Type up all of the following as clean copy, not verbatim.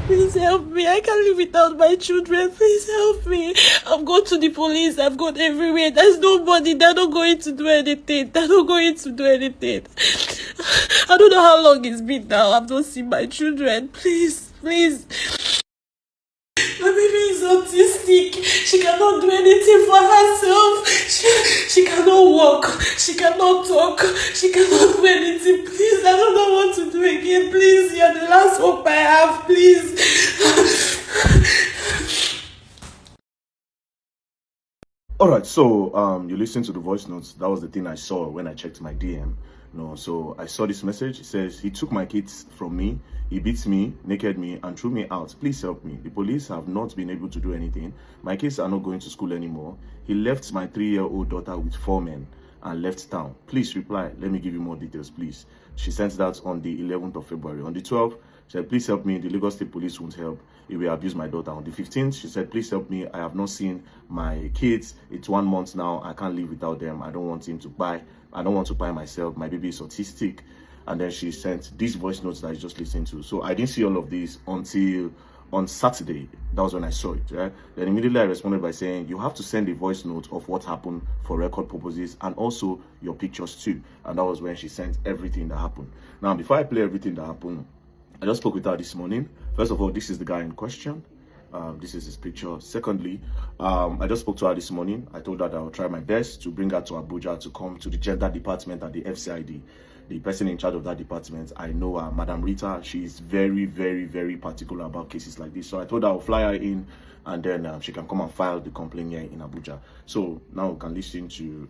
Please help me. I can't live without my children. Please help me. I've gone to the police. I've gone everywhere. There's nobody. They're not going to do anything. They're not going to do anything. I don't know how long it's been now. I've not seen my children. Please, please. My baby is autistic. She cannot do anything for herself. She cannot walk. She cannot talk. She cannot do anything. Please, I don't know what to do again. Please, you're the last hope I have. Please. All right, so you listen to the voice notes. That was the thing I saw when I checked my DM. So I saw this message. It says, he took my kids from me, he beat me, naked me, and threw me out. Please help me. The police have not been able to do anything. My kids are not going to school anymore. He left my 3-year-old daughter with 4 men and left town. Please reply. Let me give you more details, please. She sent that on the 11th of February. On the 12th, she said, please help me. The Lagos State Police won't help. He will abuse my daughter. On the 15th, she said, please help me. I have not seen my kids. It's 1 month now. I can't live without them. I don't want him to buy. I don't want to buy myself. My baby is autistic. And then she sent these voice notes that I just listened to. So I didn't see all of these until on Saturday. That was when I saw it, right? Then immediately I responded by saying, you have to send a voice note of what happened for record purposes and also your pictures too. And that was when she sent everything that happened. Now, before I play everything that happened, I just spoke with her this morning. First of all, this is the guy in question. This is his picture. Secondly, I just spoke to her this morning. I told her that I will try my best to bring her to Abuja to come to the gender department at the FCID. The person in charge of that department, I know her, Madam Rita. She is very, very, very particular about cases like this. So I told her I'll fly her in and then she can come and file the complaint here in Abuja. So now we can listen to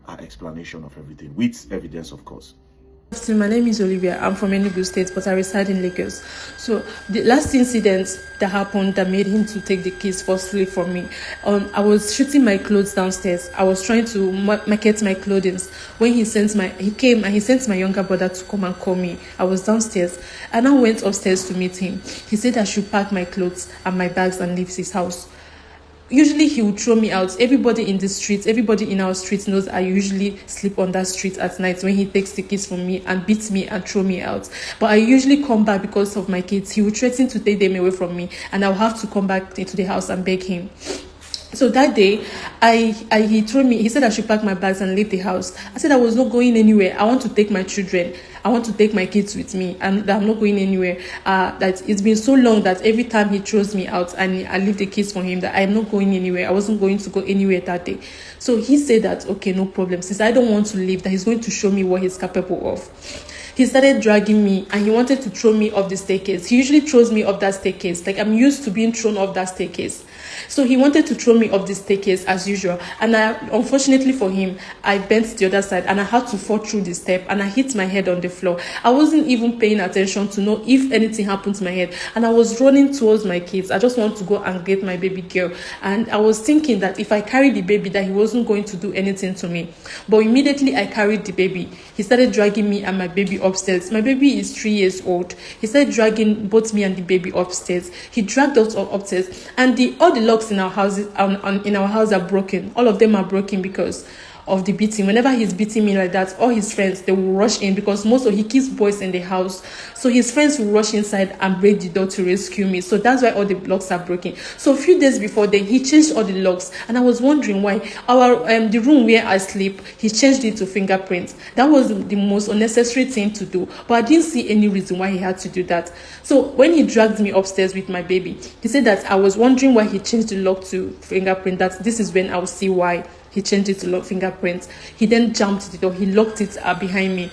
her explanation of everything with evidence, of course. My name is Olivia. I'm from Enugu State, but I reside in Lagos. So the last incident that happened that made him to take the keys forcefully from me, I was shooting my clothes downstairs. I was trying to market my clothing. When he came and he sent my younger brother to come and call me. I was downstairs and I went upstairs to meet him. He said I should pack my clothes and my bags and leave his house. Usually he would throw me out. Everybody in the streets, everybody in our streets knows I usually sleep on that street at night when he takes the kids from me and beats me and throw me out. But I usually come back because of my kids. He would threaten to take them away from me and I'll have to come back into the house and beg him. So that day, he told me, he said I should pack my bags and leave the house. I said I was not going anywhere. I want to take my children. I want to take my kids with me and I'm not going anywhere. That it's been so long that every time he throws me out and I leave the kids for him, that I'm not going anywhere. I wasn't going to go anywhere that day. So he said that, okay, no problem. Since I don't want to leave, that he's going to show me what he's capable of. He started dragging me and he wanted to throw me off the staircase. He usually throws me off that staircase. Like I'm used to being thrown off that staircase. So he wanted to throw me off the staircase as usual. And unfortunately for him, I bent the other side and I had to fall through the step and I hit my head on the floor. I wasn't even paying attention to know if anything happened to my head. And I was running towards my kids. I just want to go and get my baby girl. And I was thinking that if I carried the baby, that he wasn't going to do anything to me. But immediately I carried the baby. He started dragging me and my baby upstairs. My baby is 3 years old. He started dragging both me and the baby upstairs. He dragged us all upstairs. And all the locks in our houses in our house are broken. All of them are broken because of the beating. Whenever he's beating me like that, all his friends, they will rush in because he keeps boys in the house. So his friends will rush inside and break the door to rescue me. So that's why all the locks are broken. So a few days before then, he changed all the locks. And I was wondering why. The room where I sleep, he changed it to fingerprints. That was the most unnecessary thing to do. But I didn't see any reason why he had to do that. So when he dragged me upstairs with my baby, he said that I was wondering why he changed the lock to fingerprint. That this is when I'll see why he changed it to lock fingerprints. He then jumped the door. He locked it behind me.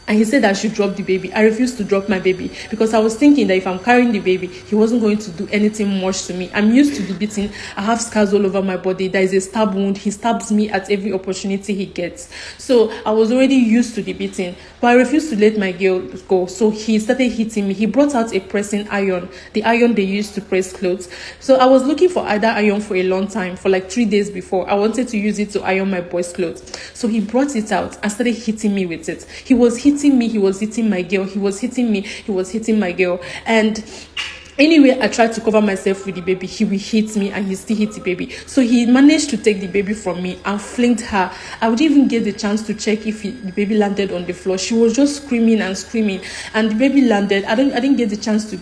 And he said I should drop the baby. I refused to drop my baby because I was thinking that if I'm carrying the baby, he wasn't going to do anything much to me. I'm used to the beating. I have scars all over my body. There is a stab wound. He stabs me at every opportunity he gets. So I was already used to the beating. But I refused to let my girl go. So he started hitting me. He brought out a pressing iron, the iron they used to press clothes. So I was looking for either iron for a long time, for like 3 days before. I wanted to use it to iron my boys' clothes. So he brought it out and started hitting me with it. He was hitting me, he was hitting my girl, he was hitting me, he was hitting my girl. And Anyway, I tried to cover myself with the baby, he will hit me, and he still hit the baby. So he managed to take the baby from me and flinged her. I would even get the chance to check if the baby landed on the floor. She was just screaming and screaming, and the baby landed. I didn't get the chance to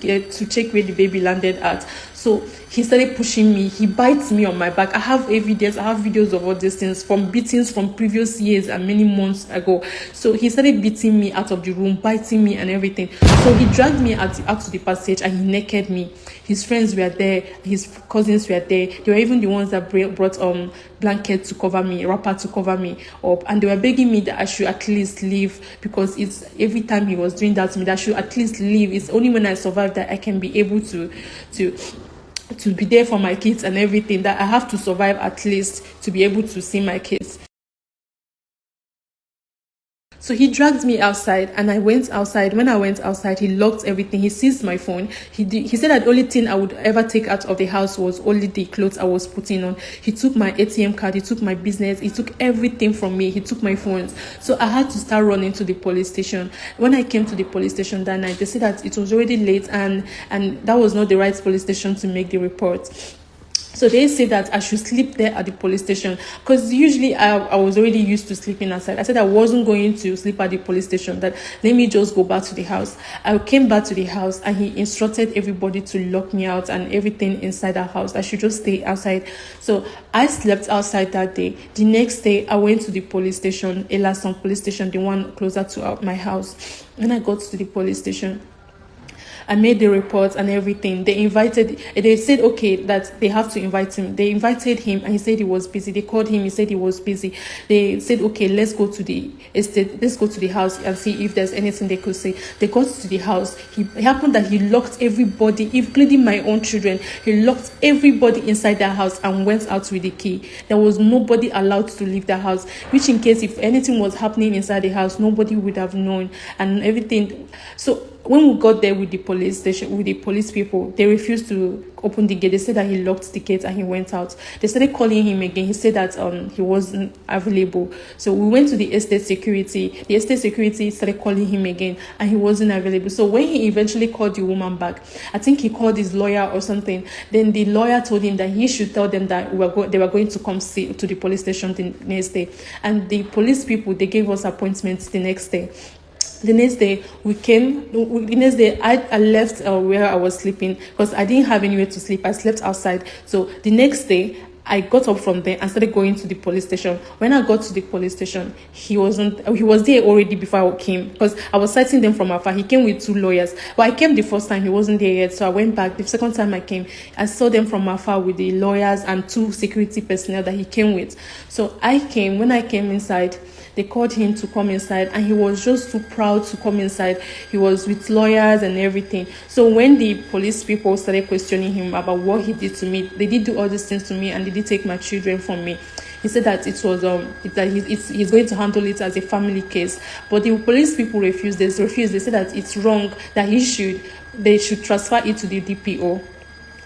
check where the baby landed at. So he started pushing me. He bites me on my back. I have evidence. I have videos of all these things from beatings from previous years and many months ago. So he started beating me out of the room, biting me and everything. So he dragged me out to the passage and he naked me. His friends were there. His cousins were there. They were even the ones that brought blanket to cover me, wrapper to cover me up, and they were begging me that I should at least leave, because it's every time he was doing that to me, that I should at least leave. It's only when I survive that I can be able to be there for my kids and everything, that I have to survive at least to be able to see my kids. So he dragged me outside and I went outside. When I went outside, he locked everything. He seized my phone. He said that the only thing I would ever take out of the house was only the clothes I was putting on. He took my ATM card. He took my business. He took everything from me. He took my phones. So I had to start running to the police station. When I came to the police station that night, they said that it was already late and that was not the right police station to make the report. So they said that I should sleep there at the police station, because usually I was already used to sleeping outside. I said I wasn't going to sleep at the police station, that let me just go back to the house. I came back to the house and he instructed everybody to lock me out and everything inside the house. I should just stay outside. So I slept outside that day. The next day I went to the police station, Elason police station, the one closer to my house. When I got to the police station, I made the report and everything. They said, okay, that they have to invite him. They invited him and he said he was busy. They called him, he said he was busy. They said, okay, let's go to the estate, let's go to the house and see if there's anything they could say. They got to the house. It happened that he locked everybody, including my own children. He locked everybody inside the house and went out with the key. There was nobody allowed to leave the house, which in case if anything was happening inside the house, nobody would have known and everything. So when we got there with the police station, with the police people, they refused to open the gate. They said that he locked the gate and he went out. They started calling him again. He said that he wasn't available. So we went to the estate security. The estate security started calling him again and he wasn't available. So when he eventually called the woman back, I think he called his lawyer or something. Then the lawyer told him that he should tell them that they were going to come see to the police station the next day. And the police people, they gave us appointments the next day. The next day we came. The next day I left where I was sleeping because I didn't have anywhere to sleep. I slept outside. So the next day I got up from there and started going to the police station. When I got to the police station, he was there already before I came, because I was sighting them from afar. He came with 2 lawyers. But I came the first time, he wasn't there yet. So I went back. The second time I came, I saw them from afar with the lawyers and 2 security personnel that he came with. So when I came inside, they called him to come inside and he was just too proud to come inside. He was with lawyers and everything. So when the police people started questioning him about what he did to me, they did do all these things to me and they did take my children from me. He said that it was he's going to handle it as a family case. But the police people refused. They said that it's wrong, that they should transfer it to the DPO.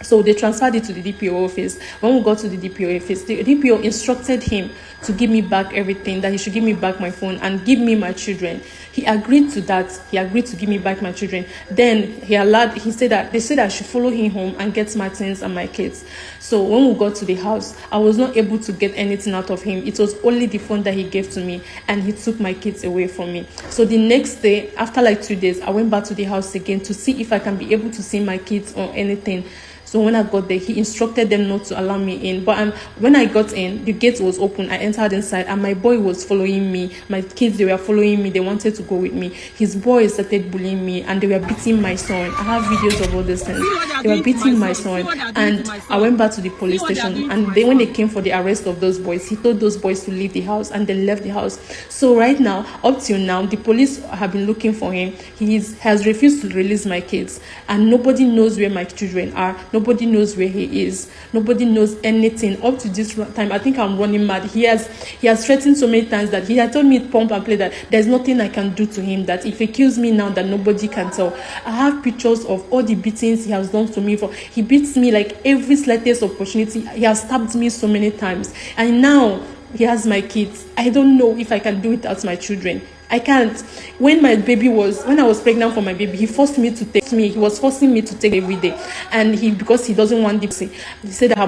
So they transferred it to the DPO office. When we got to the DPO office, the DPO instructed him to give me back everything, that he should give me back my phone and give me my children. He agreed to that. He agreed to give me back my children. Then they said that I should follow him home and get my things and my kids. So when we got to the house, I was not able to get anything out of him. It was only the phone that he gave to me, and he took my kids away from me. So the next day, after like 2 days, I went back to the house again to see if I can be able to see my kids or anything. So when I got there, he instructed them not to allow me in. But when I got in, the gate was open. I entered inside and my boy was following me. My kids, they were following me. They wanted to go with me. His boys started bullying me and they were beating my son. I have videos of all these things. They were beating my son. And I went back to the police station. And when they came for the arrest of those boys, he told those boys to leave the house and they left the house. So right now, up till now, the police have been looking for him. He has refused to release my kids. And nobody knows where my children are. Nobody knows where he is. Nobody knows anything. Up to this time, I think I'm running mad. He has threatened so many times that he had told me pump and play that there's nothing I can do to him, that if he kills me now, that nobody can tell. I have pictures of all the beatings he has done to me. He beats me like every slightest opportunity. He has stabbed me so many times. And now he has my kids. I don't know if I can do it without my children. I can't. When I was pregnant for my baby, he forced me to take me. He was forcing me to take every day, and because he doesn't want the. He said that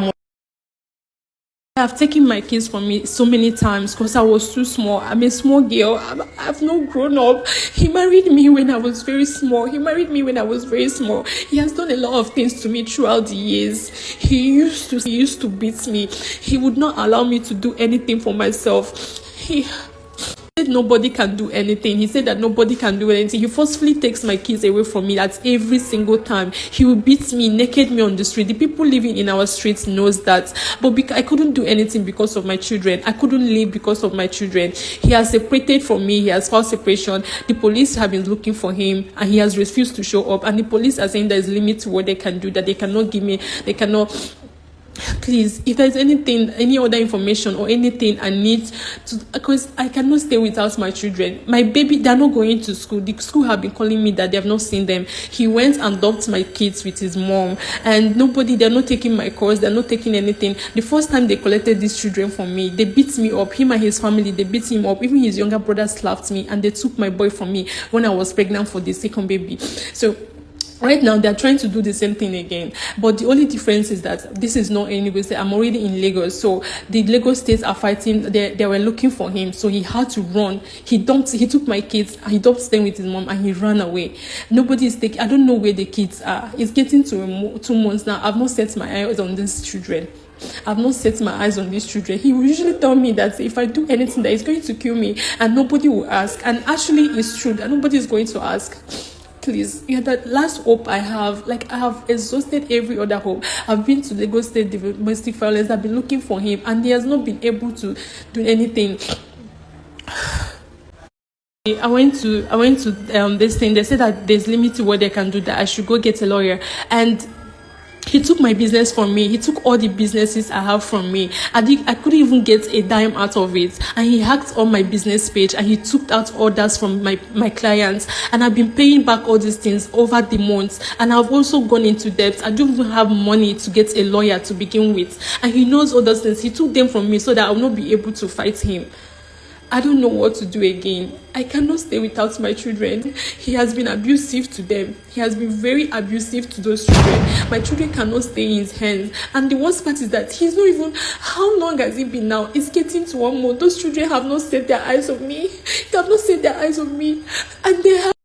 I have taken my kids from me so many times because I was too small. I'm a small girl. I've not grown up. He married me when I was very small. He has done a lot of things to me throughout the years. He used to beat me. He would not allow me to do anything for myself. He said nobody can do anything. He said that nobody can do anything. He forcefully takes my kids away from me. That's every single time. He will beat me, naked me on the street. The people living in our streets knows that. But I couldn't do anything because of my children. I couldn't live because of my children. He has separated from me. He has filed separation. The police have been looking for him, and he has refused to show up. And the police are saying there is limit to what they can do, that they cannot give me, they cannot. Please, if there's anything, any other information or anything I need to, because I cannot stay without my children. My baby, they're not going to school. The school have been calling me that they have not seen them. He went and dumped my kids with his mom, and they're not taking my calls, they're not taking anything. The first time they collected these children from me, they beat me up. Him and his family, they beat him up. Even his younger brother slapped me, and they took my boy from me when I was pregnant for the second baby. So right now, they're trying to do the same thing again. But the only difference is that this is not anywhere. I'm already in Lagos. So the Lagos states are fighting. They were looking for him. So he had to run. He took my kids. He dumped them with his mom, and he ran away. Nobody is taking. I don't know where the kids are. It's getting to 2 months now. I've not set my eyes on these children. He will usually tell me that if I do anything, that he's going to kill me, and nobody will ask. And actually, it's true that nobody is going to ask. Please, you're the last hope I have. Like, I have exhausted every other hope. I've been to Lagos State Domestic Violence. I've been looking for him, and he has not been able to do anything. I went to this thing. They said that there's limit to what they can do, that I should go get a lawyer. And he took my business from me. He took all the businesses I have from me. I couldn't even get a dime out of it. And he hacked on my business page, and he took out orders from my clients. And I've been paying back all these things over the months. And I've also gone into debt. I don't even have money to get a lawyer to begin with. And he knows all those things. He took them from me so that I'll not be able to fight him. I don't know what to do again. I cannot stay without my children. He has been abusive to them. He has been very abusive to those children. My children cannot stay in his hands. And the worst part is that he's not even... How long has it been now? It's getting to 1 month. Those children have not set their eyes on me. They have not set their eyes on me. And they have...